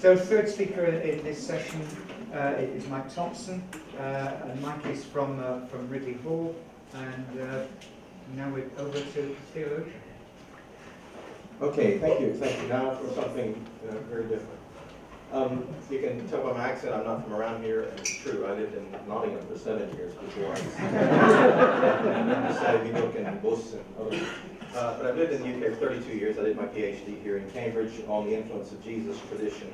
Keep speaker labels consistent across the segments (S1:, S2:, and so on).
S1: So third speaker in this session is Mike Thompson, and Mike is from Ridley Hall, and now we're over to the theologian.
S2: Okay, thank you. Now for something very different. You can tell by my accent I'm not from around here, and it's true. I lived in Nottingham for 7 years before I decided to look in Bus and others. But I've lived in the UK for 32 years. I did my PhD here in Cambridge on the influence of Jesus tradition,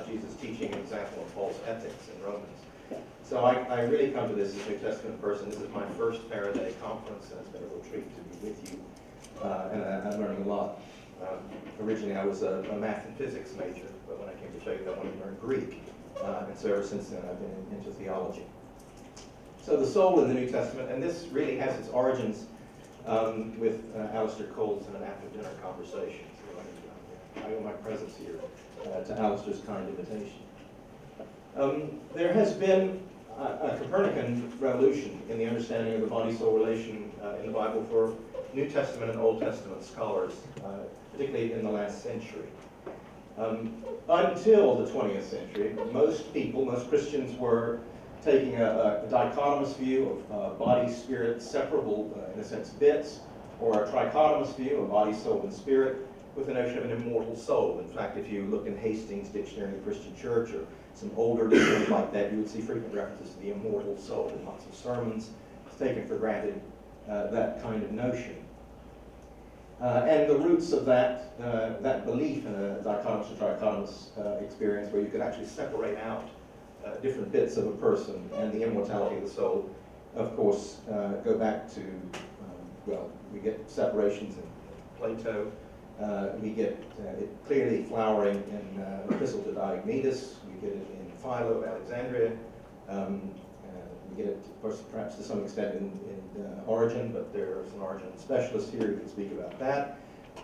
S2: Jesus teaching an example of false ethics in Romans. So I really come to this as a New Testament person. This is my first Faraday conference, and it's been a real treat to be with you. And I'm learning a lot. Originally I was a math and physics major, but when I came to Faith I wanted to learn Greek. And so ever since then I've been into theology. So the soul in the New Testament, and this really has its origins with Alistair Coles in an after-dinner conversation. So I owe my presence here to Alistair's kind invitation. There has been a Copernican revolution in the understanding of the body-soul relation in the Bible for New Testament and Old Testament scholars, particularly in the last century. Until the 20th century, most Christians were taking a dichotomous view of body, spirit, separable, in a sense, bits, or a trichotomous view of body, soul, and spirit, with the notion of an immortal soul. In fact, if you look in Hastings' Dictionary of the Christian Church, or some older dictionaries like that, you would see frequent references to the immortal soul in lots of sermons. It's taken for granted that kind of notion. And the roots of that belief in a dichotomous or trichotomous experience, where you could actually separate out different bits of a person and the immortality of the soul, of course, go back to, we get separations in Plato. We get it clearly flowering in Epistle to Diognetus. We get it in Philo of Alexandria. We get it, of course, perhaps to some extent in Origen, but there's an Origen specialist here who can speak about that.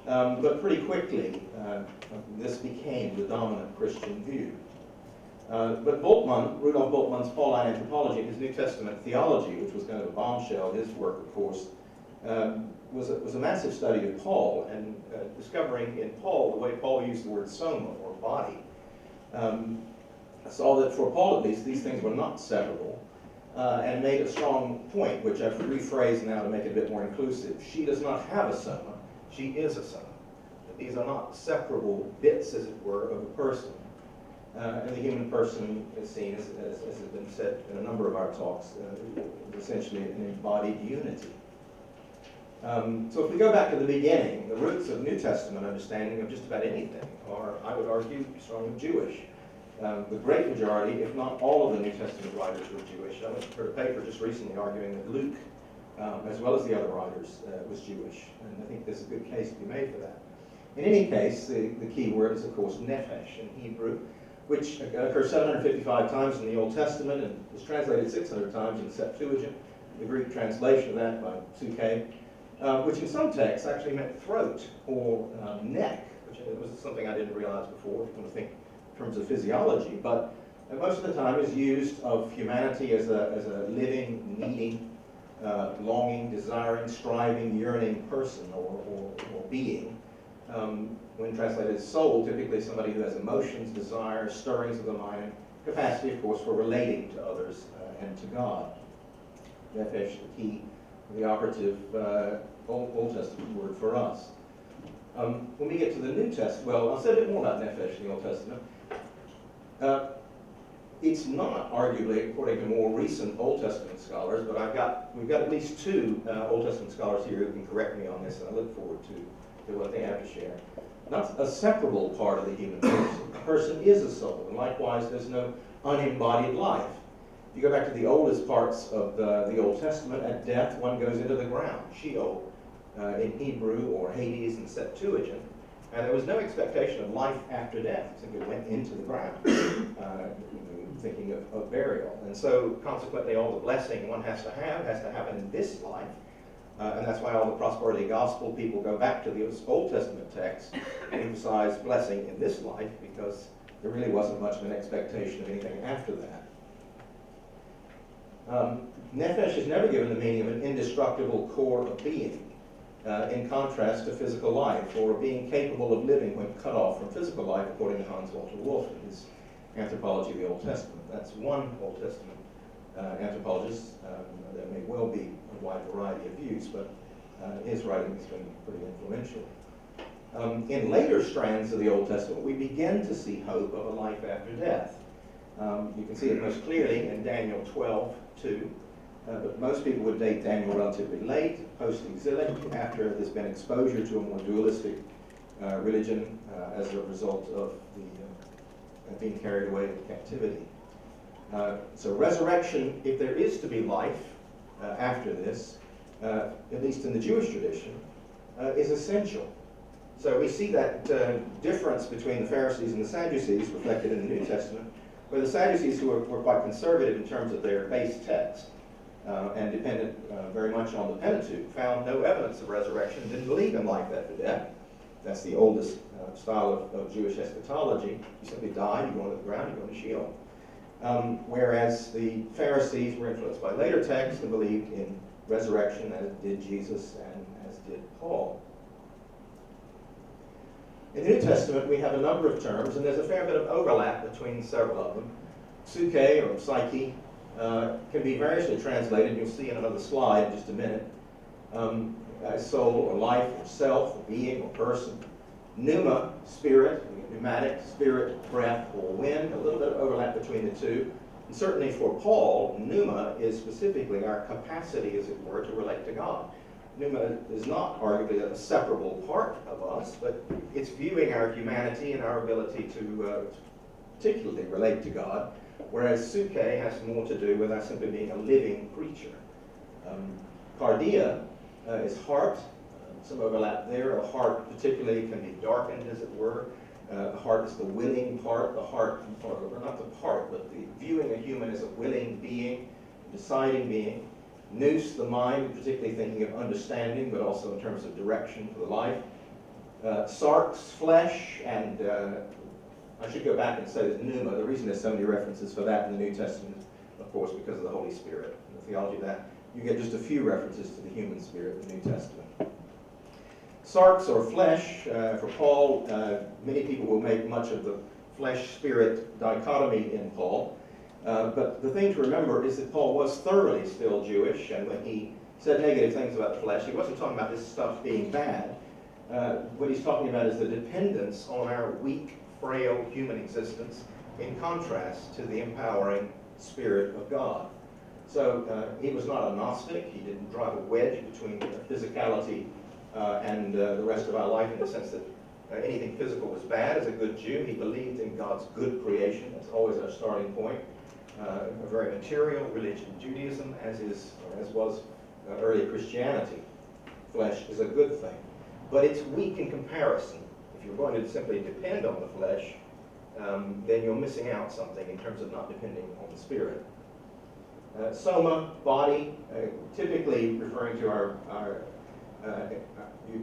S2: But pretty quickly, this became the dominant Christian view. But Rudolf Bultmann's Pauline anthropology, his New Testament theology, which was kind of a bombshell, his work, of course, was a massive study of Paul, and discovering in Paul the way Paul used the word soma, or body, saw that for Paul at least, these things were not separable, and made a strong point, which I've rephrased now to make it a bit more inclusive. She does not have a soma, she is a soma. These are not separable bits, as it were, of a person. And the human person is seen, as has been said in a number of our talks, essentially an embodied unity. So if we go back to the beginning, the roots of New Testament understanding of just about anything are, I would argue, strongly Jewish. The great majority, if not all of the New Testament writers were Jewish. I heard a paper just recently arguing that Luke, as well as the other writers, was Jewish. And I think there's a good case to be made for that. In any case, the key word is, of course, nephesh in Hebrew, which occurs 755 times in the Old Testament and was translated 600 times in the Septuagint, the Greek translation of that by Suke. Which in some texts actually meant throat or neck, which was something I didn't realize before, if you want to think in terms of physiology, but most of the time is used of humanity as a living, needing, longing, desiring, striving, yearning person or being. When translated as soul, typically somebody who has emotions, desires, stirrings of the mind, capacity, of course, for relating to others and to God. Nephesh, the key, the operative Old Testament word for us. When we get to the New Testament, well, I'll say a bit more about nephesh in the Old Testament. It's not arguably, according to more recent Old Testament scholars, but we've got at least two Old Testament scholars here who can correct me on this, and I look forward to what they have to share. Not a separable part of the human person. A person is a soul, and likewise, there's no unembodied life. If you go back to the oldest parts of the Old Testament, at death, one goes into the ground, Sheol, in Hebrew, or Hades in Septuagint, and there was no expectation of life after death. It simply went into the ground, thinking of burial. And so, consequently, all the blessing one has to happen in this life, and that's why all the prosperity gospel people go back to the Old Testament text and emphasize blessing in this life, because there really wasn't much of an expectation of anything after that. Nephesh is never given the meaning of an indestructible core of being. in contrast to physical life, or being capable of living when cut off from physical life, according to Hans Walter Wolff in his Anthropology of the Old Testament. That's one Old Testament anthropologist. There may well be a wide variety of views, but his writing has been pretty influential. In later strands of the Old Testament, we begin to see hope of a life after death. You can see it most clearly in Daniel 12:2. But most people would date Daniel relatively late, post-exilic, after there's been exposure to a more dualistic religion as a result of the being carried away in captivity. So resurrection, if there is to be life after this, at least in the Jewish tradition, is essential. So we see that difference between the Pharisees and the Sadducees reflected in the New Testament, where the Sadducees, who were quite conservative in terms of their base text, and depended very much on the Pentateuch, found no evidence of resurrection, didn't believe in life after death. That's the oldest style of Jewish eschatology. You simply die, you go into the ground, you go into Sheol. Whereas the Pharisees were influenced by later texts and believed in resurrection, as did Jesus and as did Paul. In the New Testament, we have a number of terms, and there's a fair bit of overlap between several of them. Psyche, or psyche, can be variously translated. You'll see in another slide in just a minute. As soul or life or self or being or person. Pneuma, spirit, pneumatic, spirit, breath, or wind. A little bit of overlap between the two. And certainly for Paul, pneuma is specifically our capacity, as it were, to relate to God. Pneuma is not arguably a separable part of us, but it's viewing our humanity and our ability to particularly relate to God. Whereas psyche has more to do with us simply being a living creature. Cardia is heart. Some overlap there. A heart particularly can be darkened, as it were. The heart is the willing part. The heart, or not the part, but the viewing a human as a willing being, deciding being. Nous, the mind, particularly thinking of understanding, but also in terms of direction for the life. Sarx, flesh, and I should go back and say that pneuma, the reason there's so many references for that in the New Testament is, of course, because of the Holy Spirit. And the theology of that, you get just a few references to the human spirit in the New Testament. Sarx, or flesh, for Paul, many people will make much of the flesh-spirit dichotomy in Paul. But the thing to remember is that Paul was thoroughly still Jewish, and when he said negative things about the flesh, he wasn't talking about this stuff being bad. What he's talking about is the dependence on our weak, frail human existence in contrast to the empowering Spirit of God. So he was not a Gnostic. He didn't drive a wedge between physicality and the rest of our life in the sense that anything physical was bad. As a good Jew, he believed in God's good creation. That's always our starting point. A very material religion, Judaism, as was early Christianity. Flesh is a good thing. But it's weak in comparison. If you're going to simply depend on the flesh, then you're missing out something in terms of not depending on the spirit. Soma, body, typically referring to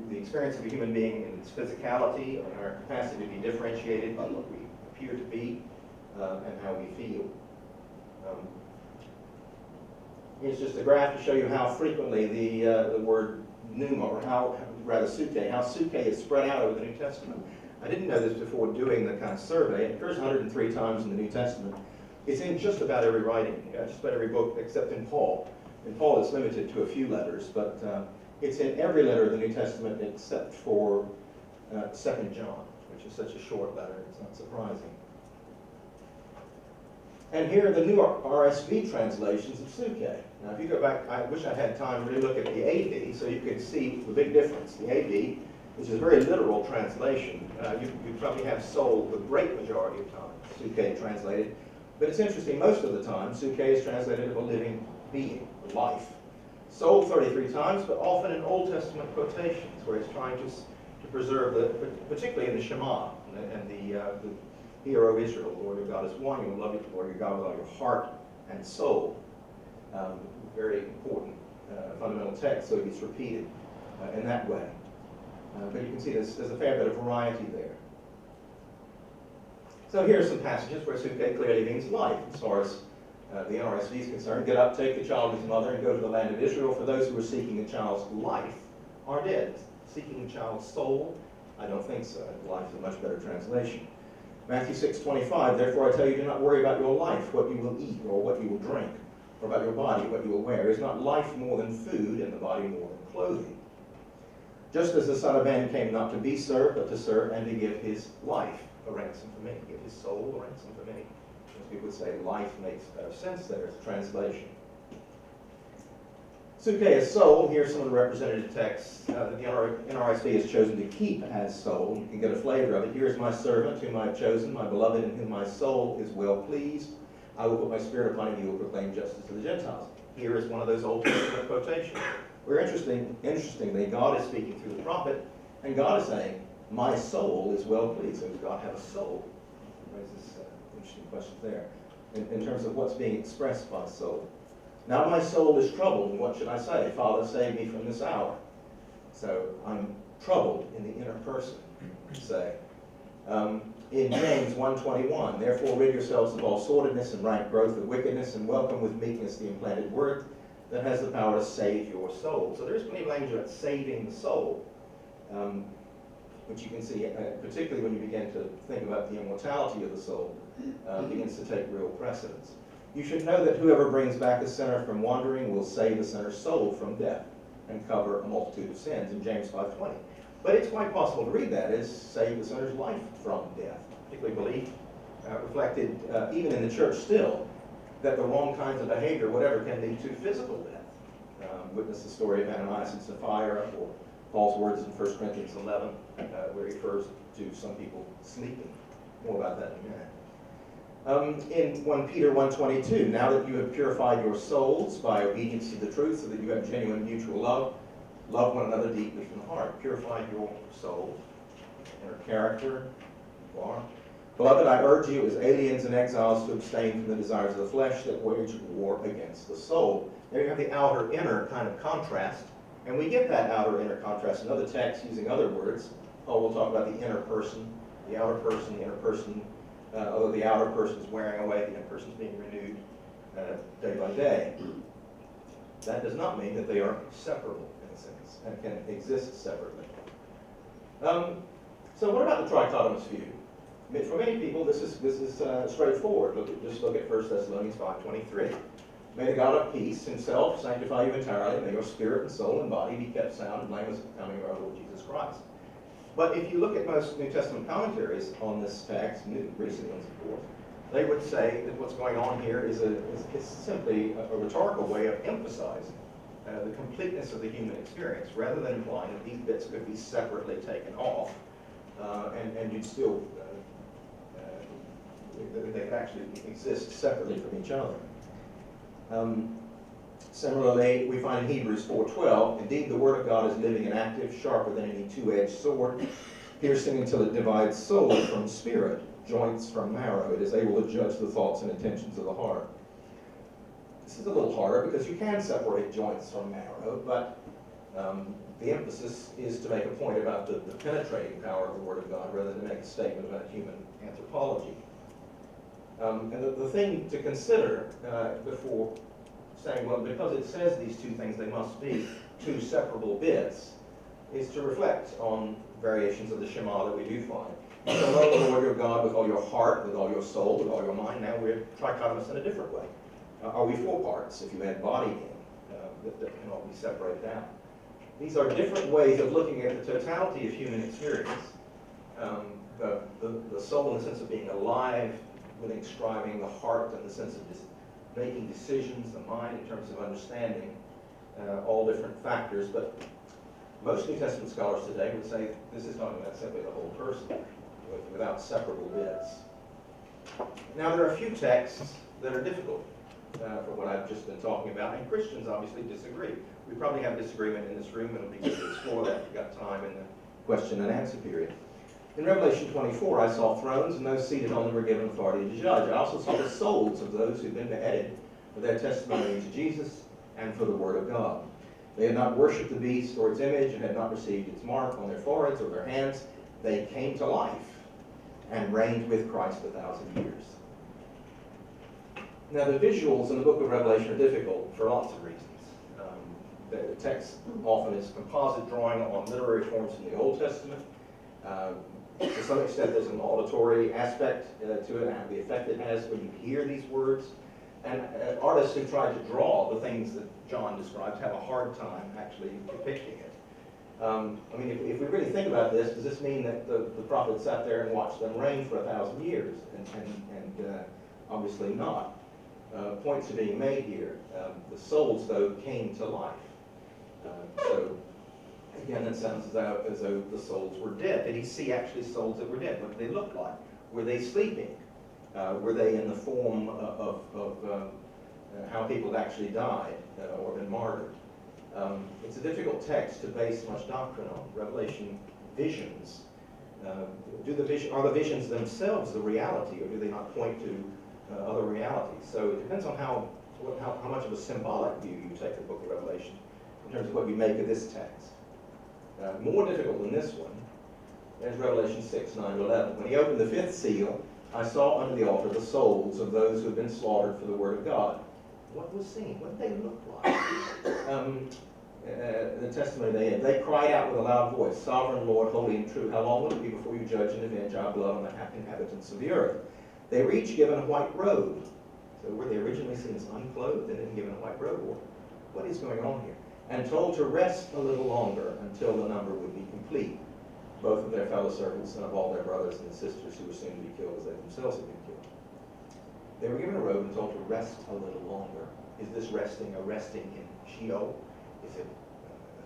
S2: the experience of a human being in its physicality and our capacity to be differentiated by what we appear to be and how we feel. Here's just a graph to show you how frequently the word pneuma, or psyche is spread out over the New Testament. I didn't know this before doing the kind of survey. It occurs 103 times in the New Testament. It's in just about every writing, just about every book except in Paul. In Paul it's limited to a few letters, but it's in every letter of the New Testament except for 2 John, which is such a short letter, it's not surprising. And here are the new RSV translations of psyche. Now, if you go back, I wish I had time to really look at the AV so you could see the big difference. The AV, which is a very literal translation, you probably have soul the great majority of times, psyche translated. But it's interesting, most of the time, psyche is translated as a living being, life. Soul 33 times, but often in Old Testament quotations, where it's trying to preserve, particularly in the Shema and the Hear, O Israel, the Lord your God is one. You will love the Lord your God with all your heart and soul. Very important fundamental text, so it gets repeated in that way. But you can see there's a fair bit of variety there. So here are some passages where psyche clearly means life, as far as the NRSV is concerned. Get up, take the child and his mother, and go to the land of Israel. For those who are seeking a child's life, are dead. Seeking a child's soul? I don't think so. Life is a much better translation. Matthew 6:25, therefore I tell you, do not worry about your life, what you will eat or what you will drink, or about your body, what you will wear. Is not life more than food, and the body more than clothing? Just as the Son of Man came not to be served, but to serve and to give his life a ransom for many. Give his soul a ransom for many. As people would say, life makes better sense there as a translation. Suke as soul. Here's some of the representative texts that the NRSV has chosen to keep as soul. You can get a flavor of it. Here is my servant whom I have chosen, my beloved in whom my soul is well pleased. I will put my spirit upon him, he will proclaim justice to the Gentiles. Here is one of those Old Testament quotations. Where interestingly, God is speaking through the prophet, and God is saying, my soul is well pleased. So does God have a soul? Raises interesting questions there in terms of what's being expressed by soul. Now my soul is troubled, and what should I say? Father, save me from this hour. So I'm troubled in the inner person, say. In James 1:21, therefore rid yourselves of all sordidness and rank growth of wickedness, and welcome with meekness the implanted word that has the power to save your soul. So there's plenty of language about saving the soul, which you can see, particularly when you begin to think about the immortality of the soul, begins to take real precedence. You should know that whoever brings back a sinner from wandering will save the sinner's soul from death and cover a multitude of sins, in James 5:20. But it's quite possible to read that as save the sinner's life from death, particularly belief reflected even in the church still, that the wrong kinds of behavior, whatever, can lead to physical death. Witness the story of Ananias and Sapphira, or Paul's words in 1 Corinthians 11, where he refers to some people sleeping. More about that in a minute. In 1 Peter 1:22, now that you have purified your souls by obedience to the truth, so that you have genuine mutual love, love one another deeply from the heart. Purify your soul, inner character, you are. Beloved, I urge you as aliens and exiles to abstain from the desires of the flesh that wage war against the soul. There you have the outer-inner kind of contrast, and we get that outer-inner contrast in other texts using other words. Paul will talk about the inner person, the outer person, the inner person. Although the outer person is wearing away, the inner person is being renewed day by day. That does not mean that they are separable in a sense and can exist separately. So what about the trichotomous view? I mean, for many people, this is straightforward. Just look at 1 Thessalonians 5:23. May the God of peace himself sanctify you entirely. May your spirit and soul and body be kept sound and blameless at the coming of our Lord Jesus Christ. But if you look at most New Testament commentaries on this text, recent ones of course, they would say that what's going on here is simply a rhetorical way of emphasizing the completeness of the human experience, rather than implying that these bits could be separately taken off, and you'd still, they could actually exist separately from each other. Similarly, we find in Hebrews 4:12, indeed the word of God is living and active, sharper than any two-edged sword, piercing until it divides soul from spirit, joints from marrow. It is able to judge the thoughts and intentions of the heart. This is a little harder because you can separate joints from marrow, but the emphasis is to make a point about the penetrating power of the Word of God rather than make a statement about human anthropology. And the thing to consider before saying, well, because it says these two things, they must be two separable bits, is to reflect on variations of the Shema that we do find. You shall love the Lord your God with all your heart, with all your soul, with all your mind. Now we're trichotomous in a different way. Are we four parts if you add body in, that can all be separated out? These are different ways of looking at the totality of human experience. The soul in the sense of being alive, living, striving, the heart in the sense of making decisions, the mind in terms of understanding all different factors. But most New Testament scholars today would say this is talking about simply the whole person, without separable bits. Now there are a few texts that are difficult for what I've just been talking about, and Christians obviously disagree. We probably have disagreement in this room, and it'll be good to explore that if we've got time in the question and answer period. In Revelation 24, I saw thrones, and those seated on them were given authority to judge. I also saw the souls of those who'd been beheaded for their testimony to Jesus and for the Word of God. They had not worshipped the beast or its image, and had not received its mark on their foreheads or their hands. They came to life and reigned with Christ 1,000 years. Now the visuals in the book of Revelation are difficult for lots of reasons. The text often is composite drawing on literary forms in the Old Testament. To some extent, there's an auditory aspect to it, and the effect it has when you hear these words. And artists who try to draw the things that John describes have a hard time actually depicting it. I mean, if we really think about this, does this mean that the prophet sat there and watched them reign for 1,000 years? And obviously not. Points are being made here. The souls, though, came to life. So, again, it sounds as though the souls were dead. Did he see actually souls that were dead? What did they look like? Were they sleeping? Were they in the form of how people had actually died or been martyred? It's a difficult text to base much doctrine on. Revelation visions. Are the visions themselves the reality, or do they not point to other realities? So it depends on how much of a symbolic view you take the book of Revelation in terms of what you make of this text. More difficult than this one is Revelation 6, 9 to 11. When he opened the fifth seal, I saw under the altar the souls of those who had been slaughtered for the word of God. What was seen? What did they look like? The testimony they cried out with a loud voice, Sovereign Lord, holy and true, how long will it be before you judge and avenge our blood on the inhabitants of the earth? They were each given a white robe. So were they originally seen as unclothed and then given a white robe? Or what is going on here? And told to rest a little longer until the number would be complete, both of their fellow servants and of all their brothers and sisters who were soon to be killed as they themselves had been killed. They were given a robe and told to rest a little longer. Is this resting a resting in Sheol? Is it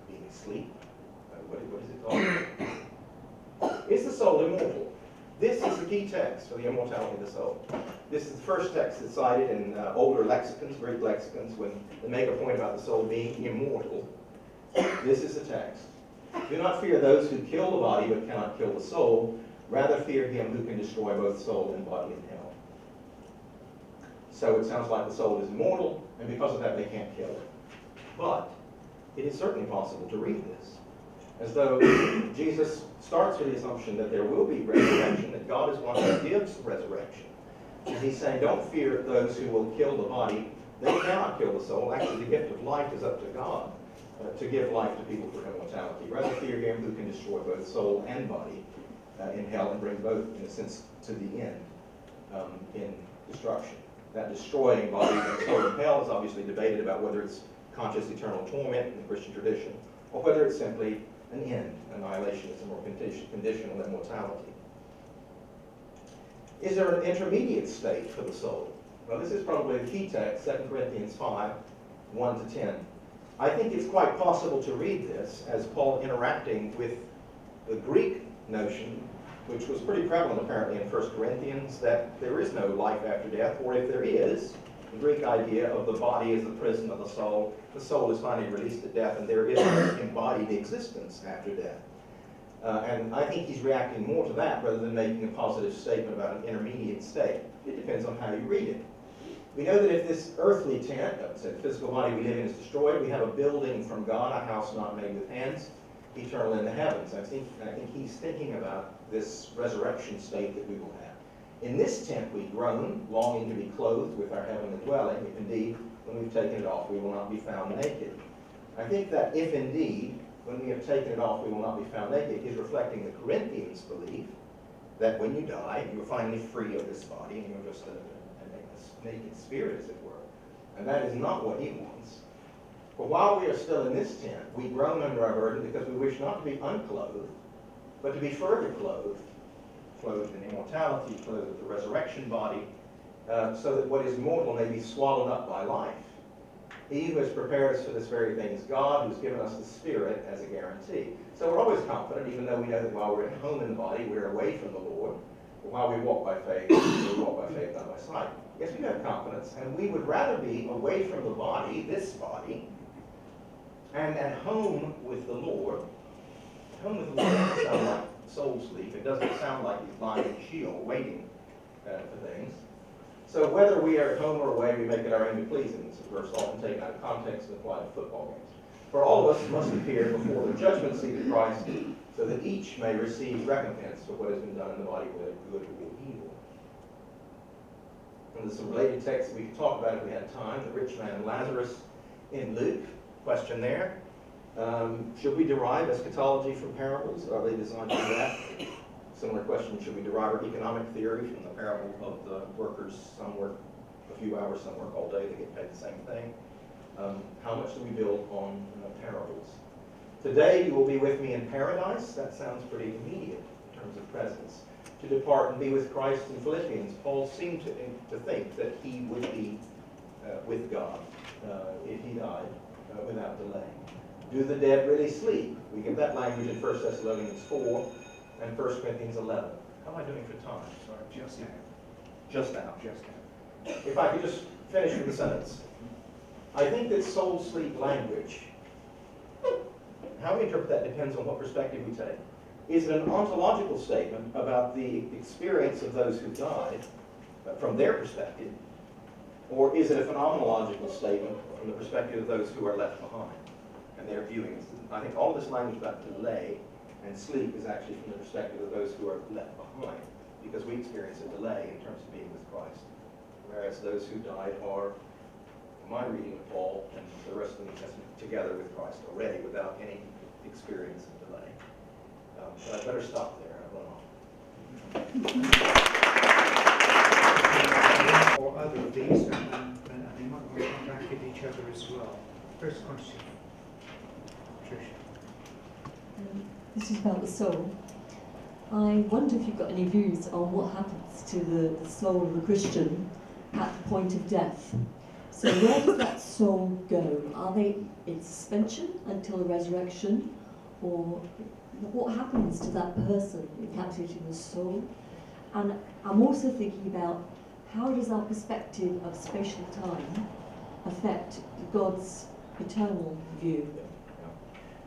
S2: being asleep? What is it called? Is the soul immortal? This is the key text for the immortality of the soul. This is the first text that's cited in older lexicons, Greek lexicons, when they make a point about the soul being immortal. This is the text. Do not fear those who kill the body but cannot kill the soul. Rather fear him who can destroy both soul and body in hell. So it sounds like the soul is immortal, and because of that they can't kill it. But it is certainly possible to read this as though Jesus starts with the assumption that there will be resurrection, that God is one who gives resurrection. And he's saying, don't fear those who will kill the body. They cannot kill the soul. Actually, the gift of life is up to God to give life to people for immortality. Rather fear him who can destroy both soul and body in hell and bring both, in a sense, to the end in destruction. That destroying body and soul in hell is obviously debated about whether it's conscious eternal torment in the Christian tradition, or whether it's simply an end, annihilationism, or conditional immortality. Is there an intermediate state for the soul? Well, this is probably the key text, 2 Corinthians 5, 1 to 10. I think it's quite possible to read this as Paul interacting with the Greek notion, which was pretty prevalent apparently in 1 Corinthians, that there is no life after death, or if there is, the Greek idea of the body as the prison of the soul is finally released at death, and there is an embodied existence after death. And I think he's reacting more to that rather than making a positive statement about an intermediate state. It depends on how you read it. We know that if this earthly tent, the physical body we live in, is destroyed, we have a building from God, a house not made with hands, eternal in the heavens. I think he's thinking about this resurrection state that we will have. In this tent we groan, longing to be clothed with our heavenly dwelling, if indeed, when we've taken it off, we will not be found naked. I think that if indeed, when we have taken it off, we will not be found naked, is reflecting the Corinthians' belief that when you die, you're finally free of this body, and you're just a naked spirit, as it were. And that is not what he wants. For while we are still in this tent, we groan under our burden because we wish not to be unclothed, but to be further clothed in immortality, clothed with the resurrection body, so that what is mortal may be swallowed up by life. He who has prepared us for this very thing is God, who has given us the Spirit as a guarantee. So we're always confident, even though we know that while we're at home in the body, we're away from the Lord. But while we walk by faith, we walk by faith, not by sight. Yes, we have confidence, and we would rather be away from the body, this body, and at home with the Lord. Home with the Lord doesn't sound like soul sleep. It doesn't sound like he's lying in Sheol waiting for things. So whether we are at home or away, we make it our aim to please him. It's a verse often taken out of context and applied to football games. For all of us must appear before the judgment seat of Christ, so that each may receive recompense for what has been done in the body, whether good or evil. And there's some related texts we could talk about if we had time. The rich man Lazarus in Luke, question there. Should we derive eschatology from parables? Are they designed to do that? Similar question, should we derive our economic theory from the parable of the workers? Some work a few hours, some work all day, they get paid the same thing. How much do we build on parables? Today you will be with me in paradise. That sounds pretty immediate in terms of presence. To depart and be with Christ in Philippians, Paul seemed to think that he would be with God if he died without delay. Do the dead really sleep? We get that language in 1 Thessalonians 4 and 1 Corinthians 11. How am I doing for time?
S1: Sorry, just now.
S2: Just now.
S1: Just now.
S2: If I could just finish with the sentence. I think that soul sleep language, how we interpret that depends on what perspective we take. Is it an ontological statement about the experience of those who died from their perspective, or is it a phenomenological statement from the perspective of those who are left behind and their viewing? I think all this language about delay and sleep is actually from the perspective of those who are left behind, because we experience a delay in terms of being with Christ, whereas those who died are, in my reading of Paul and the rest of the New Testament, together with Christ already without any experience of delay. But I better stop there. I've run off.
S1: Or other of these, and they might want to come back at each other as well. First question. Tricia.
S3: This is about the soul. I wonder if you've got any views on what happens to the soul of a Christian at the point of death. So where does that soul go? Are they in suspension until the resurrection? Or what happens to that person encapsulated in the soul? And I'm also thinking about how does our perspective of spatial time affect God's eternal view?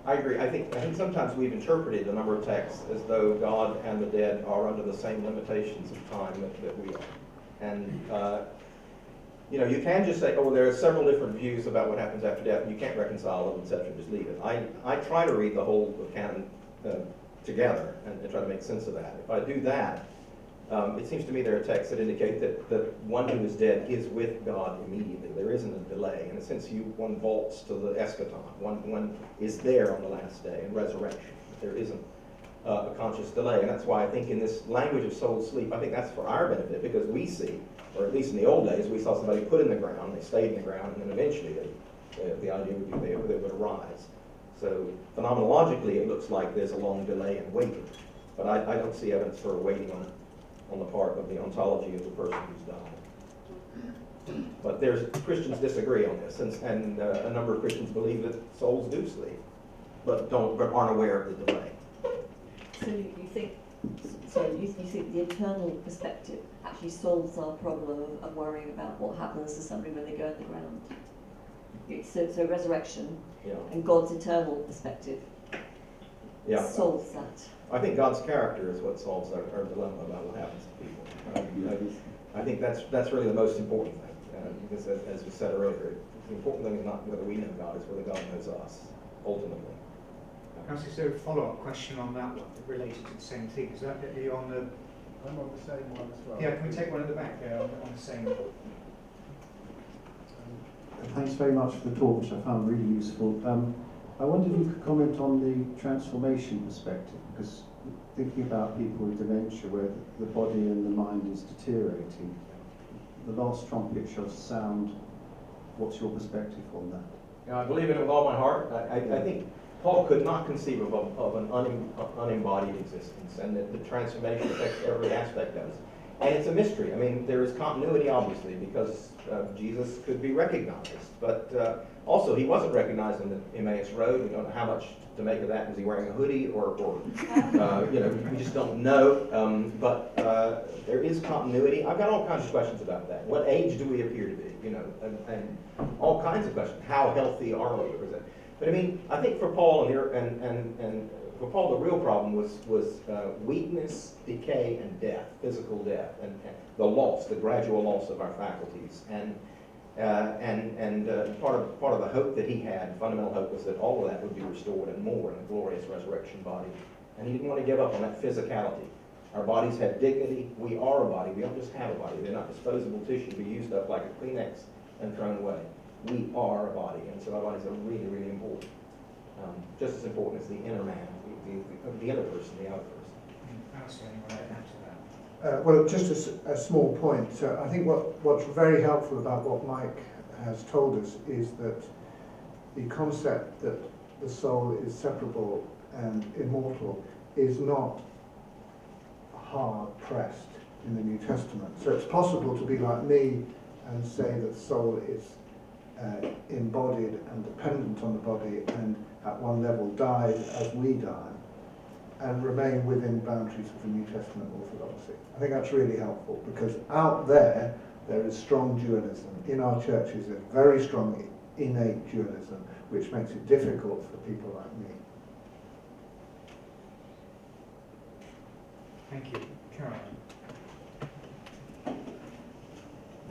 S2: I agree. I think sometimes we've interpreted a number of texts as though God and the dead are under the same limitations of time that we are. And you can just say, oh, there are several different views about what happens after death, and you can't reconcile them, etc., just leave it. I try to read the whole canon together and try to make sense of that. If I do that, it seems to me there are texts that indicate that one who is dead is with God immediately. There isn't a delay. In a sense, one vaults to the eschaton. One is there on the last day in resurrection. There isn't a conscious delay. And that's why I think in this language of soul sleep, I think that's for our benefit, because we see, or at least in the old days, we saw somebody put in the ground, they stayed in the ground, and then eventually the idea would be they would arise. So phenomenologically, it looks like there's a long delay in waiting. But I don't see evidence for waiting on the part of the ontology of the person who's died. But Christians disagree on this, and a number of Christians believe that souls do sleep, but aren't aware of the delay.
S3: So you think the eternal perspective actually solves our problem of worrying about what happens to somebody when they go in the ground? So resurrection and God's eternal perspective solves that.
S2: I think God's character is what solves our dilemma about what happens to people. I think that's really the most important thing, because as we said earlier, the important thing is not whether we know God, it's whether God knows us, ultimately.
S1: Perhaps is there a follow-up question on that one related to the same thing? Is that are you on the...
S4: I'm on the same one as well.
S1: Yeah, can we take one at the back there on the same...
S4: Thanks very much for the talk, which I found really useful. I wondered if you could comment on the transformation perspective, because thinking about people with dementia where the body and the mind is deteriorating, the last trumpet shall sound. What's your perspective on that?
S2: I believe in it with all my heart. I think Paul could not conceive of an unembodied existence, and that the transformation affects every aspect of it. And it's a mystery. I mean, there is continuity, obviously, because Jesus could be recognized, but also he wasn't recognized on the Emmaus Road. We don't know how much to make of that. Was he wearing a hoodie, or we just don't know. But there is continuity. I've got all kinds of questions about that. What age do we appear to be? And all kinds of questions. How healthy are we? But I mean, I think for Paul and for Paul, the real problem was weakness, decay, and death, physical death, and the loss, the gradual loss of our faculties, and part of the hope that he had, fundamental hope, was that all of that would be restored and more in a glorious resurrection body, and he didn't want to give up on that physicality. Our bodies have dignity. We are a body. We don't just have a body. They're not disposable tissue to be used up like a Kleenex and thrown away. we are a body, and so our bodies are really, really important. Just as important as the inner man, the inner person, the outer person.
S1: Alistair, you want to add to that?
S5: Well, just a small point. I think what's very helpful about what Mike has told us is that the concept that the soul is separable and immortal is not hard pressed in the New Testament. So it's possible to be like me and say that the soul is embodied and dependent on the body and at one level dies as we die and remain within boundaries of the New Testament orthodoxy. I think that's really helpful because out there is strong dualism. In our churches there's very strong innate dualism which makes it difficult for people like me.
S1: Thank you. Caroline.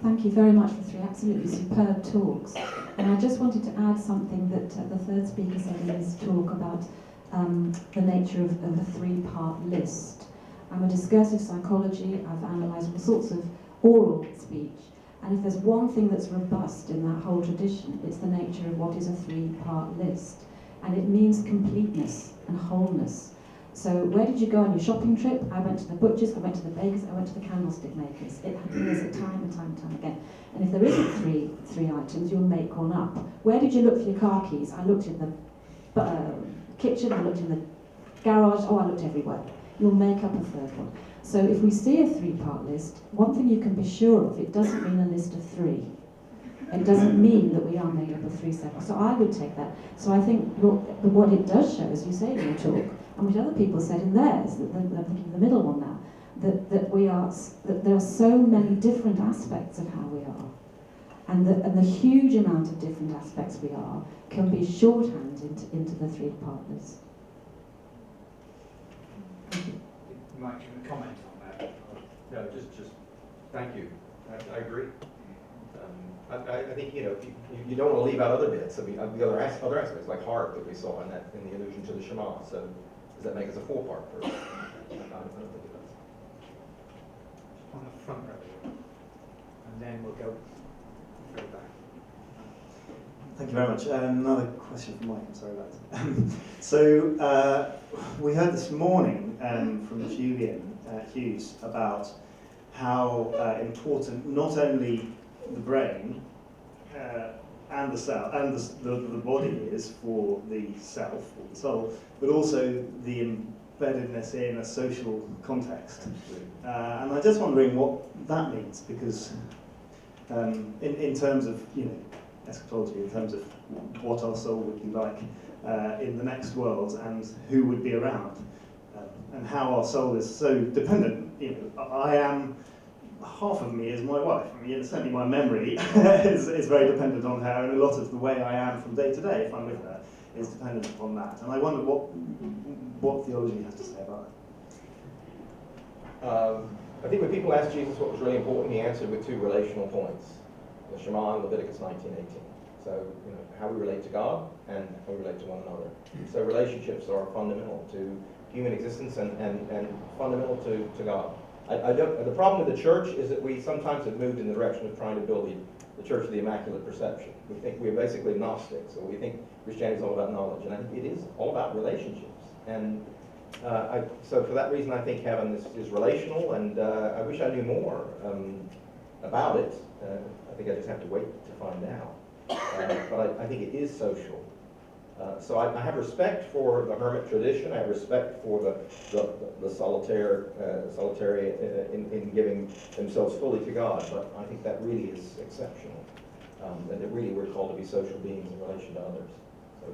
S6: Thank you very much for 3 absolutely superb talks. And I just wanted to add something that the third speaker said in his talk about the nature of a 3-part list. I'm a discursive psychology. I've analysed all sorts of oral speech. And if there's one thing that's robust in that whole tradition, it's the nature of what is a 3-part list. And it means completeness and wholeness. So where did you go on your shopping trip? I went to the butcher's, I went to the baker's, I went to the candlestick makers. It appears time and time again. And if there isn't three items, you'll make one up. Where did you look for your car keys? I looked in the kitchen, I looked in the garage, I looked everywhere. You'll make up a 3rd one. So if we see a 3-part list, one thing you can be sure of, it doesn't mean a list of 3. It doesn't mean that we are made up of 3 separate. So I would take that. So I think what it does show, as you say in your talk, and which other people said in theirs, that I'm thinking the middle one now, that there are so many different aspects of how we are, and the huge amount of different aspects we are can be shorthand into the 3-part list.
S1: Mike, do you want to comment on that?
S2: No, just thank you. I agree. I think you don't want to leave out other bits. I mean, the other aspects like heart that we saw in the allusion to the Shema. So does that make us a 4-part person? I don't think it does.
S1: On the front row, and then we'll go further back.
S7: Thank you very much. Another question for Mike, I'm sorry about that. So we heard this morning from Julian Hughes about how important not only the brain and the cell and the body is for the self or the soul, but also the embeddedness in a social context. And I'm just wondering what that means, because in terms of eschatology, in terms of what our soul would be like in the next world and who would be around, and how our soul is so dependent. I am. Half of me is my wife. I mean, certainly my memory is very dependent on her, and a lot of the way I am from day to day, if I'm with her, is dependent upon that. And I wonder what theology has to say about
S2: I think when people asked Jesus what was really important, he answered with 2 relational points: the Shema and Leviticus 19:18. So how we relate to God and how we relate to one another. So relationships are fundamental to human existence and fundamental to God. The problem with the church is that we sometimes have moved in the direction of trying to build the Church of the Immaculate Perception. We think we're basically Gnostics, or we think Christianity is all about knowledge, and I think it is all about relationships. And so for that reason, I think heaven is relational, and I wish I knew more about it. I think I just have to wait to find out. But I think it is social. So I have respect for the hermit tradition. I have respect for the solitary in giving themselves fully to God. But I think that really is exceptional. And that really we're called to be social beings in relation to others. So,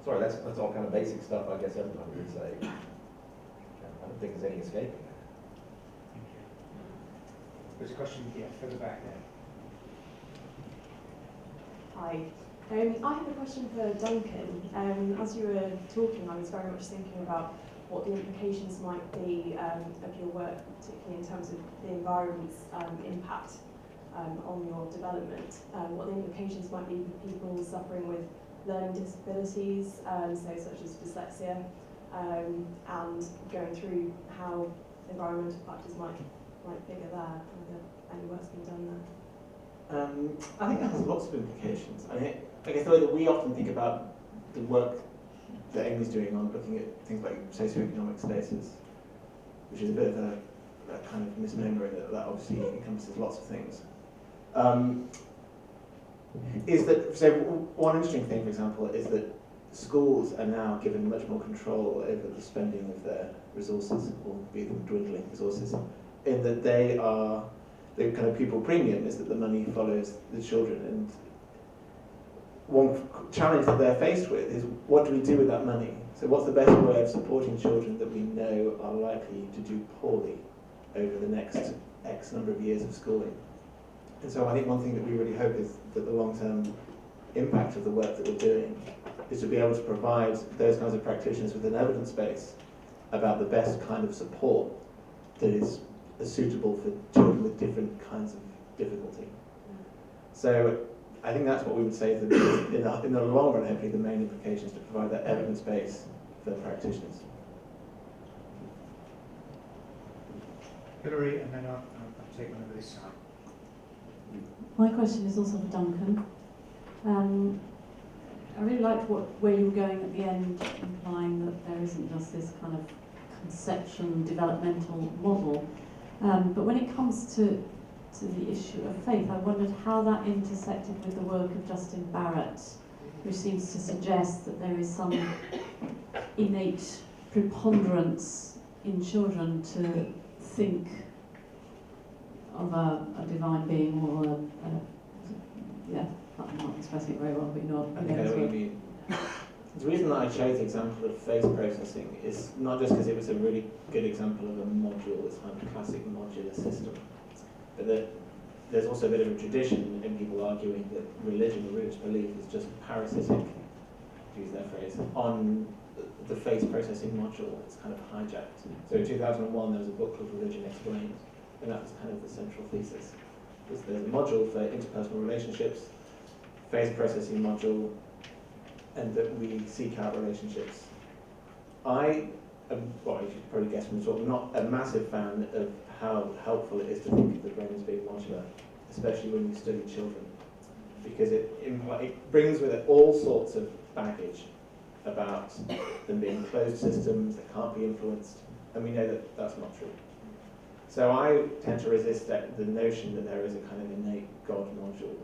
S2: sorry, that's all kind of basic stuff. I guess everybody would say. I don't think there's any escaping that.
S1: Thank you. There's a question, further back there.
S8: Hi. I have a question for Duncan. As you were talking, I was very much thinking about what the implications might be of your work, particularly in terms of the environment's impact on your development. What the implications might be for people suffering with learning disabilities, such as dyslexia, and going through how environmental factors might figure there. Are there any work's been done there?
S9: I think that has lots of implications. I guess the way that we often think about the work that Amy's doing on looking at things like socioeconomic status, which is a bit of a kind of misnomer in that obviously encompasses lots of things, is that, so one interesting thing, for example, is that schools are now given much more control over the spending of their resources, or be them dwindling resources, in that they are, the kind of pupil premium is that the money follows the children, and one challenge that they're faced with is, what do we do with that money? So what's the best way of supporting children that we know are likely to do poorly over the next X number of years of schooling? And so I think one thing that we really hope is that the long-term impact of the work that we're doing is to be able to provide those kinds of practitioners with an evidence base about the best kind of support that is suitable for children with different kinds of difficulty. So I think that's what we would say is that in the long run, hopefully the main implication is to provide that evidence base for practitioners.
S1: Hilary, and then I'll take one over this side.
S10: My question is also for Duncan. I really liked where you were going at the end, implying that there isn't just this kind of conception, developmental model. But when it comes to the issue of faith, I wondered how that intersected with the work of Justin Barrett, who seems to suggest that there is some innate preponderance in children to think of a divine being, or I'm not expressing it very well, but you know
S9: I think I know what you mean. The reason that I chose the example of face processing is not just because it was a really good example of a module, this kind of classic modular system, but that there's also a bit of a tradition in people arguing that religion or religious belief is just parasitic, to use their phrase, on the face processing module. It's kind of hijacked. So in 2001 there was a book called Religion Explained, and that was kind of the central thesis. There's a module for interpersonal relationships, face processing module, and that we seek out relationships. I am, well, you should probably guess from the talk, not a massive fan of how helpful it is to think of the brain as being modular, especially when you study children, because it brings with it all sorts of baggage about them being closed systems that can't be influenced, and we know that that's not true. So I tend to resist the notion that there is a kind of innate God module.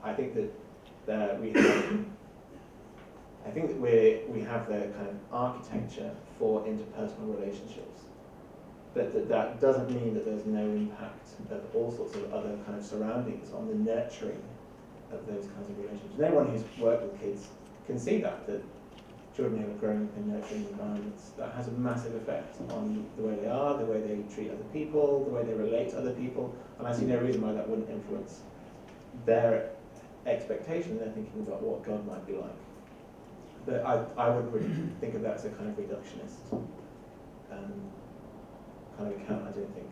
S9: I think that we have the kind of architecture for interpersonal relationships, but that doesn't mean that there's no impact of all sorts of other kind of surroundings on the nurturing of those kinds of relationships. No one who's worked with kids can see that children who are growing up in nurturing environments, that has a massive effect on the way they are, the way they treat other people, the way they relate to other people, and I see no reason why that wouldn't influence their expectation, their thinking about what God might be like. But I wouldn't really think of that as a kind of reductionist kind of account, I don't think.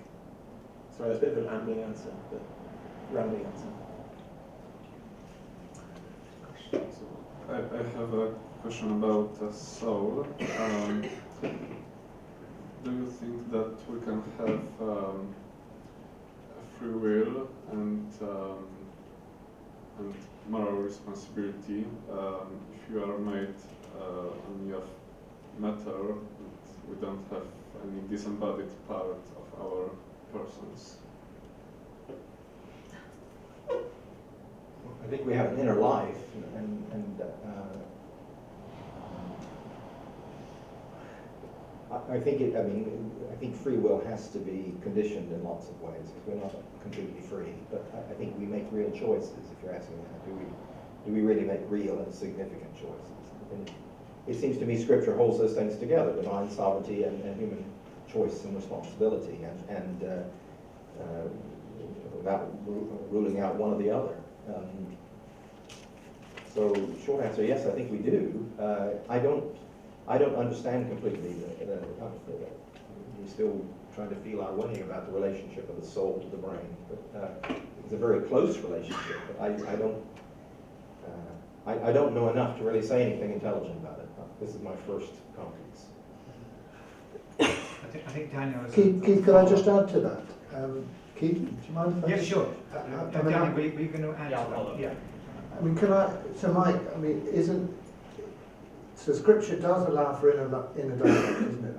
S9: Sorry, that's a bit of an rambling answer, but rambling answer.
S11: I have a question about the soul. Do you think that we can have free will and moral responsibility if you are made only of matter and we don't have any disembodied part of our persons?
S2: I think we have an inner life, and I think free will has to be conditioned in lots of ways, because we're not completely free. But I think we make real choices. If you're asking that, do we really make real and significant choices? And it seems to me Scripture holds those things together: divine sovereignty and human choice and responsibility, and without ruling out one or the other. So, short answer, yes, I think we do. I don't understand completely. We're still trying to feel our way about the relationship of the soul to the brain. But it's a very close relationship. But I don't know enough to really say anything intelligent about it. This is my first comments.
S1: I think Daniel is...
S5: Keith, could I just add to that? Keith, do you mind if I
S1: Yeah,
S5: just-
S1: sure.
S5: I mean,
S1: Danny, were you going to add
S9: Yeah, I'll
S1: to that?
S9: follow.
S1: Yeah.
S5: I mean, so Mike, I mean, so Scripture does allow for inner dialogue, doesn't it?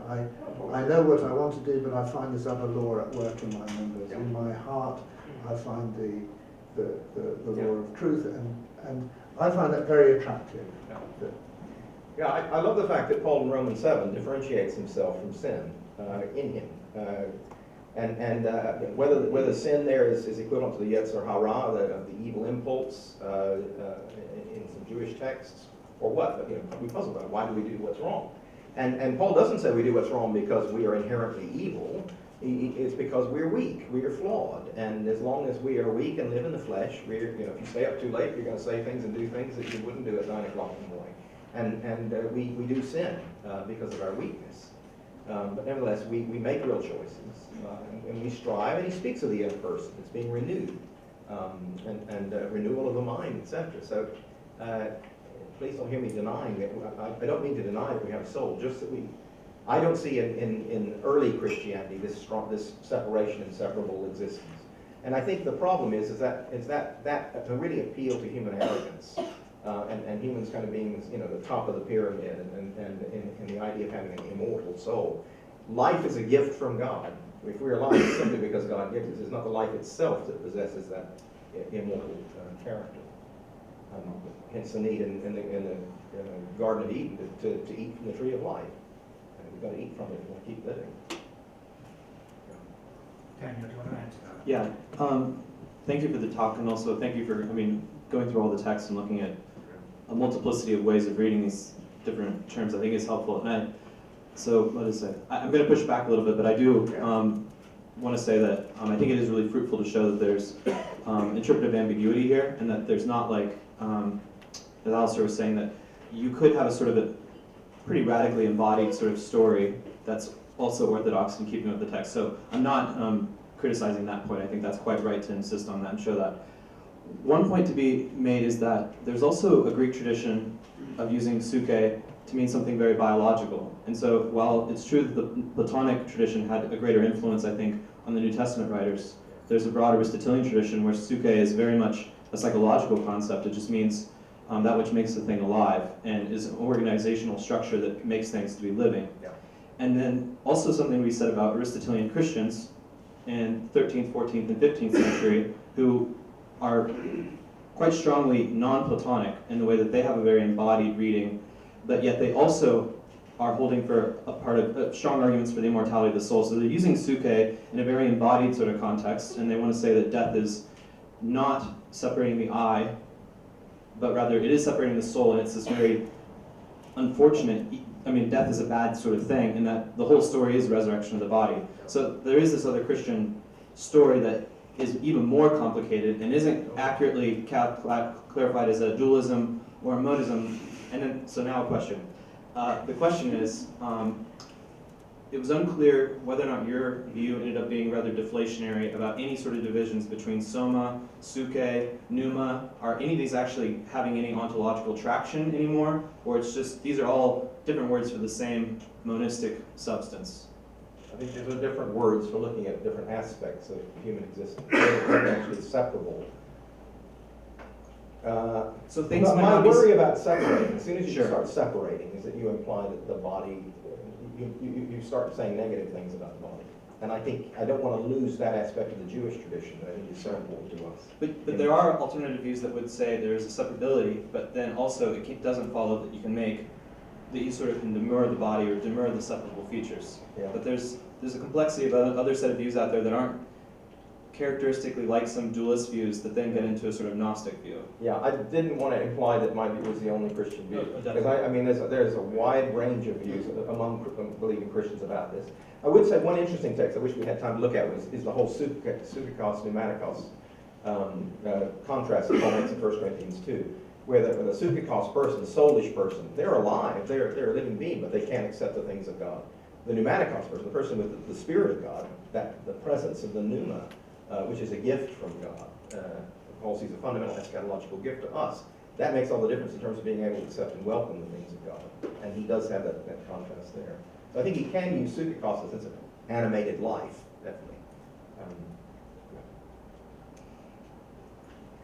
S5: I know what I want to do, but I find this other law at work in my members. In my heart, I find the law of truth, and I find that very attractive.
S2: Yeah, I love the fact that Paul in Romans 7 differentiates himself from sin in him. Whether sin there is equivalent to the Yetzer Hara, the evil impulse in some Jewish texts, or what, but, we puzzle about why do we do what's wrong. And Paul doesn't say we do what's wrong because we are inherently evil. It's because we're weak, we are flawed, and as long as we are weak and live in the flesh, if you stay up too late, you're going to say things and do things that you wouldn't do at 9 o'clock in the morning. And we do sin because of our weakness. But nevertheless, we make real choices, and we strive, and he speaks of the inner person. It's being renewed, and renewal of the mind, etc. So please don't hear me denying that. I don't mean to deny that we have a soul, just that I don't see in early Christianity this separation, inseparable existence. And I think the problem is that to really appeal to human arrogance, and humans kind of being, the top of the pyramid, and the idea of having an immortal soul. Life is a gift from God. If we're alive, it's simply because God gives us. It's not the life itself that possesses that immortal character. Hence the need in the Garden of Eden to eat from the tree of life. And we've got to eat from it if we want to keep living.
S1: Daniel, do you want to add to that?
S12: Yeah. Thank you for the talk, and also thank you for, going through all the text and looking at a multiplicity of ways of reading these different terms. I think is helpful. And I'm going to push back a little bit, but I do want to say that I think it is really fruitful to show that there's interpretive ambiguity here, and that there's not like, as Alistair was saying, that you could have a sort of a pretty radically embodied sort of story that's also orthodox in keeping with the text. So I'm not criticizing that point. I think that's quite right to insist on that and show that. One point to be made is that there's also a Greek tradition of using suke to mean something very biological. And so while it's true that the Platonic tradition had a greater influence, I think, on the New Testament writers, there's a broad Aristotelian tradition where suke is very much a psychological concept. It just means that which makes the thing alive, and is an organizational structure that makes things to be living.
S2: Yeah.
S12: And then also something we said about Aristotelian Christians in 13th, 14th, and 15th century who are quite strongly non-Platonic in the way that they have a very embodied reading, but yet they also are holding for a part of strong arguments for the immortality of the soul. So they're using suke in a very embodied sort of context, and they want to say that death is not separating the I, but rather it is separating the soul, and it's this very unfortunate, death is a bad sort of thing, and that the whole story is resurrection of the body. So there is this other Christian story that is even more complicated and isn't accurately clarified as a dualism or a modism. And then, so now a question. The question is, it was unclear whether or not your view ended up being rather deflationary about any sort of divisions between soma, suke, pneuma. Are any of these actually having any ontological traction anymore? Or it's just, these are all different words for the same monistic substance?
S2: I think these are different words for looking at different aspects of human existence. They're actually separable.
S12: So things might
S2: my
S12: not be
S2: worry about separating, as soon as you
S12: Sure.
S2: start separating, is that you imply that the body, you start saying negative things about the body. And I don't want to lose that aspect of the Jewish tradition that I think is so important to us.
S12: But there are alternative views that would say there is a separability, but then also it doesn't follow that you sort of can demur the body or demur the separable features.
S2: Yeah.
S12: But there's a complexity of other set of views out there that aren't characteristically like some dualist views that then get into a sort of Gnostic view.
S2: Yeah, I didn't want to imply that my view was the only Christian view.
S12: Oh,
S2: Because there's a wide range of views among believing Christians about this. I would say one interesting text I wish we had time to look at is the whole psychikos, pneumatikos contrast that Paul makes in 1 Corinthians 2, where the psychikos person, the soulish person, they're alive, they're a living being, but they can't accept the things of God. The pneumatikos person, the person with the Spirit of God, the presence of the pneuma, which is a gift from God. Paul sees a fundamental eschatological gift to us. That makes all the difference in terms of being able to accept and welcome the things of God. And he does have that contrast there. So I think he can use psychikos as an animated life, definitely.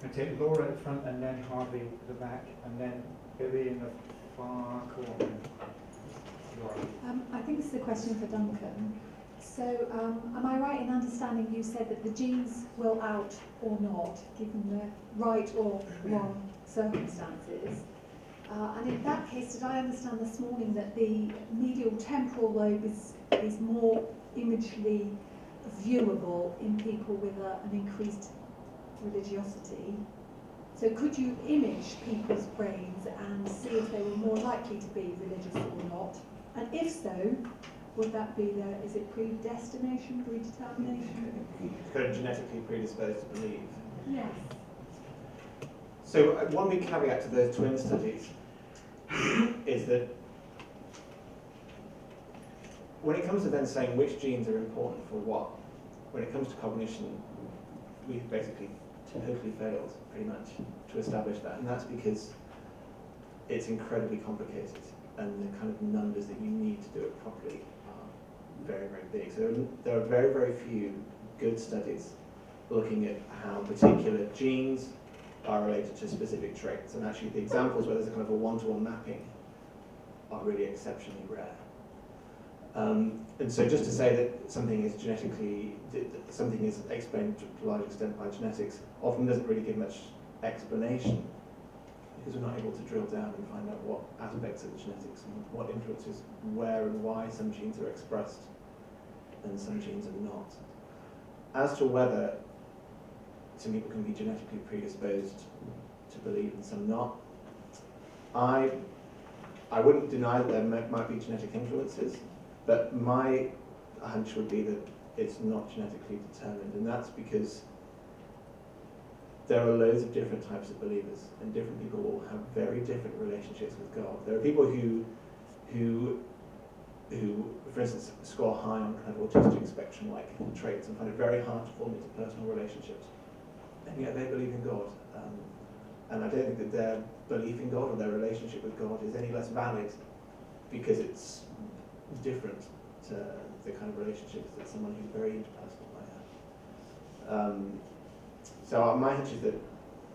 S1: And take Laura at the front, and then Harvey at the back, and then Billy in the far corner. Laura.
S13: I think this is a question for Duncan. So, am I right in understanding you said that the genes will out or not, given the right or wrong circumstances? And in that case, did I understand this morning that the medial temporal lobe is more imagely viewable in people with an increased religiosity? So could you image people's brains and see if they were more likely to be religious or not? And if so, would that be is it predestination, predetermination?
S9: Kind of genetically predisposed to believe.
S13: Yes.
S9: So one big caveat to those twin studies is that when it comes to then saying which genes are important for what, when it comes to cognition, we've basically totally failed, pretty much, to establish that. And that's because it's incredibly complicated, and the kind of numbers that you need to do it properly are very, very big. So there are very, very few good studies looking at how particular genes are related to specific traits. And actually the examples where there's a kind of a one-to-one mapping are really exceptionally rare. And so just to say that something is something is explained to a large extent by genetics often doesn't really give much explanation, because we're not able to drill down and find out what aspects of the genetics and what influences where and why some genes are expressed and some genes are not. As to whether some people can be genetically predisposed to believe and some not, I wouldn't deny that there might be genetic influences, but my hunch would be that it's not genetically determined, and that's because there are loads of different types of believers, and different people will have very different relationships with God. There are people who for instance, score high on kind of autistic spectrum-like traits and find it very hard to form interpersonal relationships, and yet they believe in God. And I don't think that their belief in God or their relationship with God is any less valid because it's different to the kind of relationships that someone who's very interpersonal might have. So my hunch is that,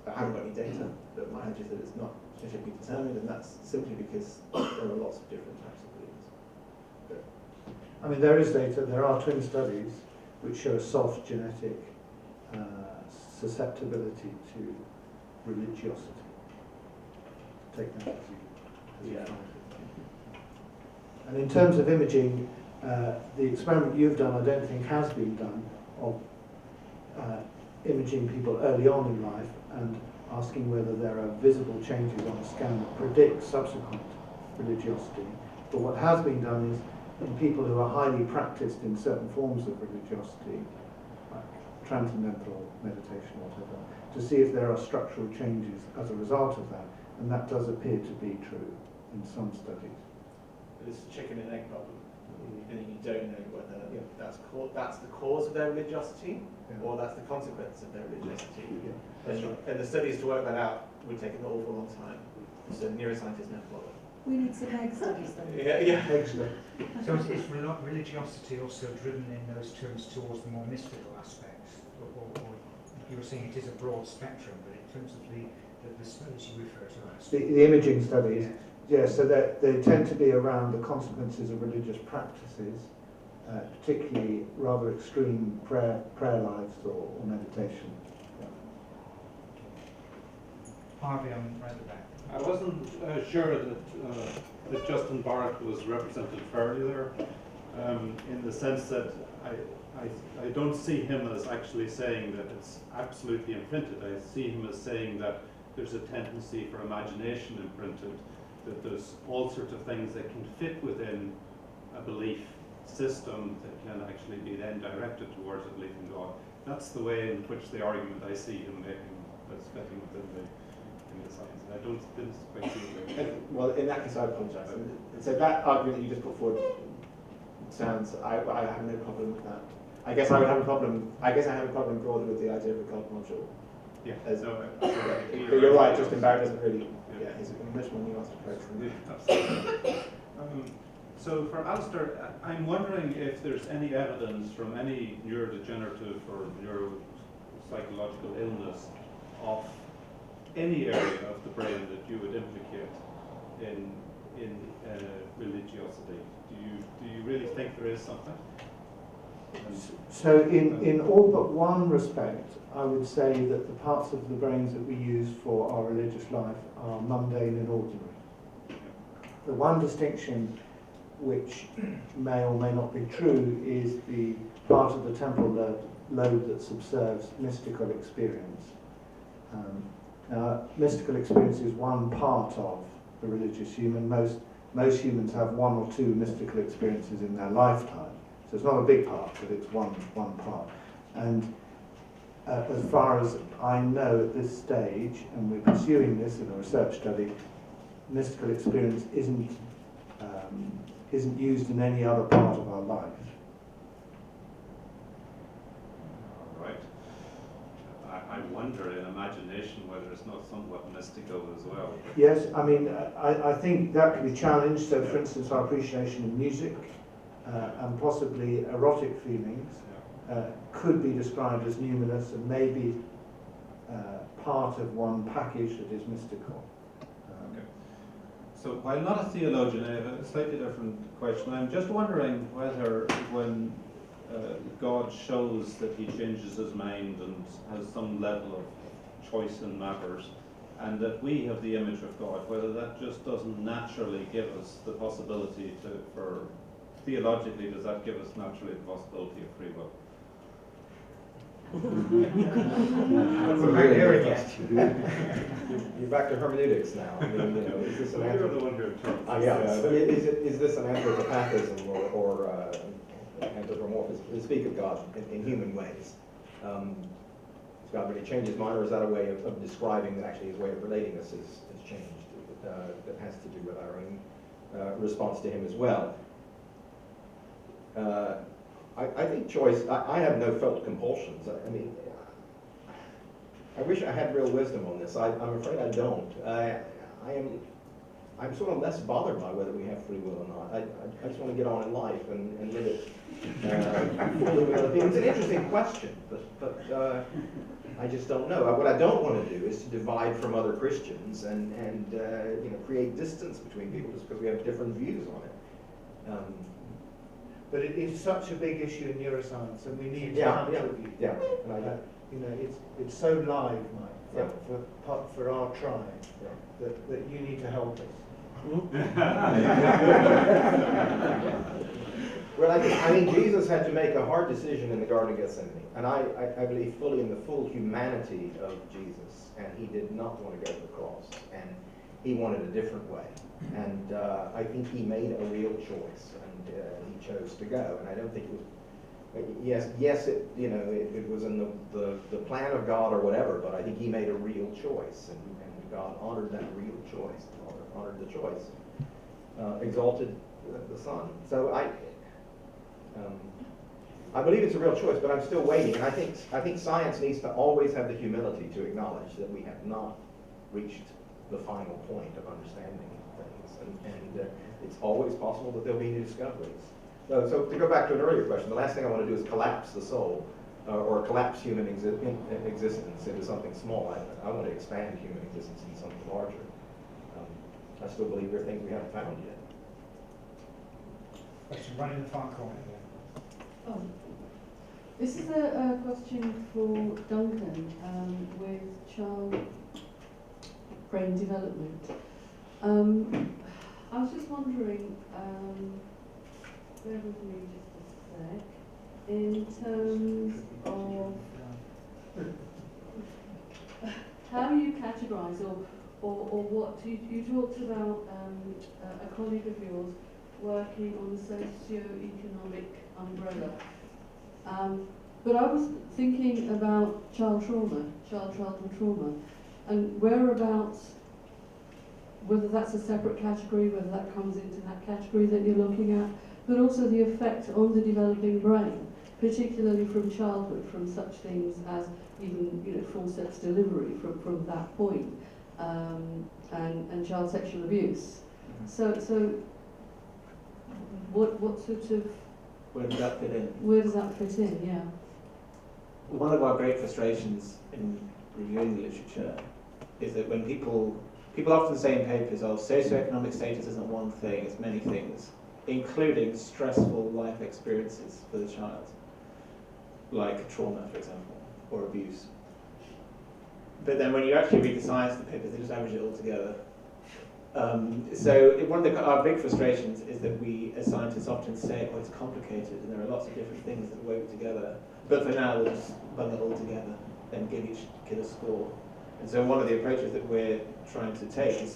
S9: I haven't got any data, but my hunch is that it's not genetically determined, and that's simply because there are lots of different types of believers.
S5: I mean, there is data, there are twin studies which show a soft genetic susceptibility to religiosity. Take that as you find it. And in terms of imaging, the experiment you've done, I don't think has been done, of imaging people early on in life and asking whether there are visible changes on a scan that predict subsequent religiosity. But what has been done is in people who are highly practiced in certain forms of religiosity, like transcendental meditation or whatever, to see if there are structural changes as a result of that. And that does appear to be true in some studies.
S9: It's a chicken and egg problem, and you don't know whether that's the cause of their religiosity or that's the consequence of their religiosity. And the studies to work that out would take an awful long time. So neuroscientists never bother.
S13: We need some egg studies then.
S9: Yeah.
S1: So is religiosity also driven in those terms towards the more mystical aspects? Or you were saying it is a broad spectrum, but in terms of the studies you refer to as?
S5: The imaging studies, yes, so they tend to be around the consequences of religious practices, particularly rather extreme prayer lives or meditation.
S1: Harvey, I'm right at the back.
S14: I wasn't sure that Justin Barrett was represented fairly there, in the sense that I don't see him as actually saying that it's absolutely imprinted. I see him as saying that there's a tendency for imagination imprinted, that there's all sorts of things that can fit within a belief system that can actually be then directed towards a belief in God. That's the way in which the argument I see him making that's fitting within the science. And I didn't quite see it.
S9: Well, in that case, I apologise. So that argument that you just put forward sounds. I have no problem with that. I guess I have a problem broader with the idea of a God module.
S14: Yeah.
S9: But you're right. Justin Barrett doesn't really. Yeah, he's a much more nuanced approach.
S14: Absolutely. So for Alistair, I'm wondering if there's any evidence from any neurodegenerative or neuropsychological illness of any area of the brain that you would implicate in religiosity? Do you really think there is something?
S5: So in all but one respect, I would say that the parts of the brains that we use for our religious life are mundane and ordinary. The one distinction which may or may not be true is the part of the temporal lobe that subserves mystical experience. Now, mystical experience is one part of the religious human. Most humans have one or two mystical experiences in their lifetime. So it's not a big part, but it's one part. And as far as I know at this stage, and we're pursuing this in a research study, mystical experience isn't used in any other part of our life.
S14: Right. I wonder in imagination whether it's not somewhat mystical as well.
S5: Yes, I mean, I think that can be challenged. So, for instance, our appreciation of music and possibly erotic feelings could be described as numinous and maybe part of one package that is mystical.
S12: Okay. So, while not a theologian, I have a slightly different question. I'm just wondering whether when God shows that he changes his mind and has some level of choice in matters, and that we have the image of God, whether that just doesn't naturally give us the possibility theologically, does that give us naturally the possibility of free will?
S2: We're back here again. You're back to hermeneutics now. I mean, is this an
S14: You're the one who
S2: is this an anthropopathism or anthropomorphism? We speak of God in human ways. Does God really change his mind, or is that a way of describing that actually his way of relating us has changed? That has to do with our own response to him as well. I think choice, I have no felt compulsions. I mean, I wish I had real wisdom on this. I'm afraid I don't. I'm sort of less bothered by whether we have free will or not. I just want to get on in life and live it fully with other people. It's an interesting question, but I just don't know. What I don't want to do is to divide from other Christians and create distance between people just because we have different views on it.
S5: But it is such a big issue in neuroscience, and we need to contribute.
S2: Yeah.
S5: It's so live, Mike, for our tribe, that you need to help us.
S2: Well, I mean, Jesus had to make a hard decision in the Garden of Gethsemane, and I believe fully in the full humanity of Jesus, and he did not want to go to the cross, and he wanted a different way, and I think he made a real choice, and he chose to go, and I don't think it was. Yes, it was in the plan of God or whatever, but I think he made a real choice, and God honored that real choice, honored the choice, exalted the Son. So I believe it's a real choice, but I'm still waiting, and I think science needs to always have the humility to acknowledge that we have not reached the final point of understanding things, and it's always possible that there'll be new discoveries. So to go back to an earlier question, the last thing I want to do is collapse the soul, or collapse human existence into something small. I want to expand human existence into something larger. I still believe there are things we haven't found yet.
S1: Question right in the far corner here.
S10: Oh, this is a question for Duncan with child brain development. I was just wondering, bear with me just a sec, in terms of how you categorise or what you talked about a colleague of yours working on the socio-economic umbrella. But I was thinking about childhood trauma, and whereabouts, whether that's a separate category, whether that comes into that category that you're looking at, but also the effect on the developing brain, particularly from childhood, from such things as even full sex delivery from that point, and child sexual abuse. So what sort of,
S9: where does that fit in?
S10: Where does that fit in? Yeah.
S9: One of our great frustrations in reviewing the literature is that when people often say in papers, oh, socioeconomic status isn't one thing, it's many things, including stressful life experiences for the child, like trauma, for example, or abuse. But then when you actually read the science of the papers, they just average it all together. So one of our big frustrations is that we, as scientists, often say, oh, it's complicated, and there are lots of different things that wove together. But for now, we'll just bung it all together and give each kid a score. And so one of the approaches that we're trying to take is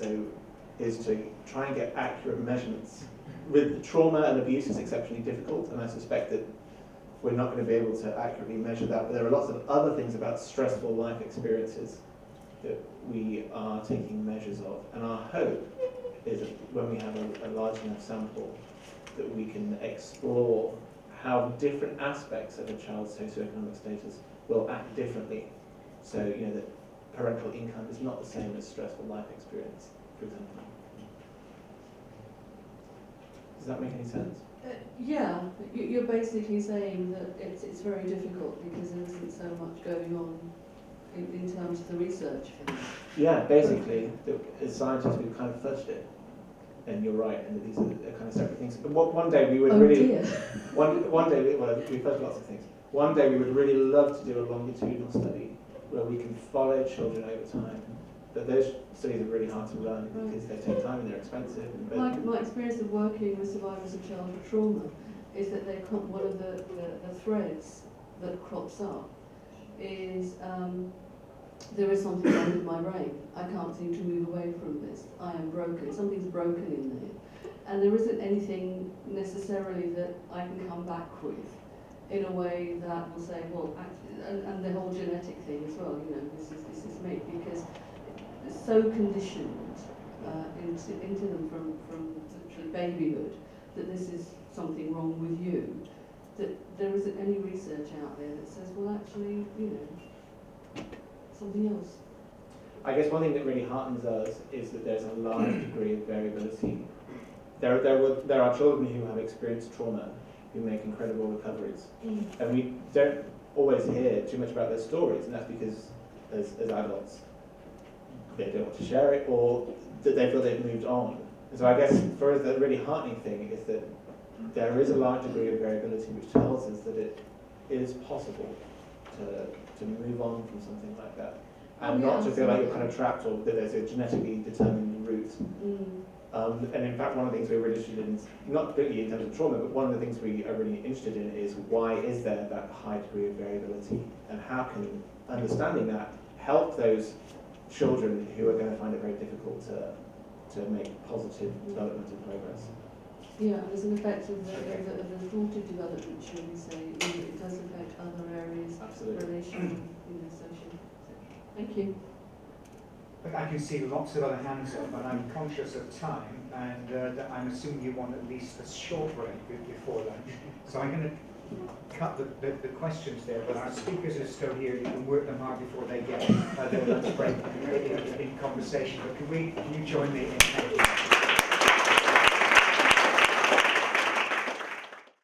S9: to try and get accurate measurements. With trauma and abuse, it's exceptionally difficult, and I suspect that we're not going to be able to accurately measure that. But there are lots of other things about stressful life experiences that we are taking measures of. And our hope is that when we have a large enough sample, that we can explore how different aspects of a child's socioeconomic status will act differently. So, you know, that parental income is not the same as stressful life experience, for example. Does that make any sense?
S10: Yeah, you're basically saying that it's very difficult because there isn't so much going on in terms of the research for this.
S9: Yeah, basically, as scientists, we've kind of fudged it. And you're right, and that these are kind of separate things. But one day we would one day, we fudged lots of things. One day we would really love to do a longitudinal study where we can follow children over time. But those studies are really hard to run because they take time and they're expensive.
S10: My experience of working with survivors of childhood trauma is that one of the threads that crops up is there is something wrong with my brain. I can't seem to move away from this. I am broken. Something's broken in there. And there isn't anything necessarily that I can come back with in a way that will say, well, actually, and the whole genetic thing as well, you know, this is me, because it's so conditioned into them from the babyhood that this is something wrong with you, that there isn't any research out there that says, well, actually, you know, something else.
S9: I guess one thing that really heartens us is that there's a large degree of variability. There are children who have experienced trauma who make incredible recoveries. And we don't always hear too much about their stories, and that's because as adults they don't want to share it, or that they feel they've moved on. And so I guess for us the really heartening thing is that there is a large degree of variability which tells us that it is possible to move on from something like that. And not to feel like you're kind of trapped or that there's a genetically determined route. And in fact, one of the things we're really interested in, not completely in terms of trauma, but one of the things we are really interested in is why is there that high degree of variability, and how can understanding that help those children who are going to find it very difficult to make positive developmental progress.
S10: Yeah, there's an effect of the thwarted development, shall we say. It does affect other areas, relational, social. Thank you.
S1: I can see lots of other hands up, and I'm conscious of time, and that I'm assuming you want at least a short break before lunch. So I'm going to cut the questions there, but our speakers are still here. You can work them hard before they get their lunch break in conversation. But can you join me in thanking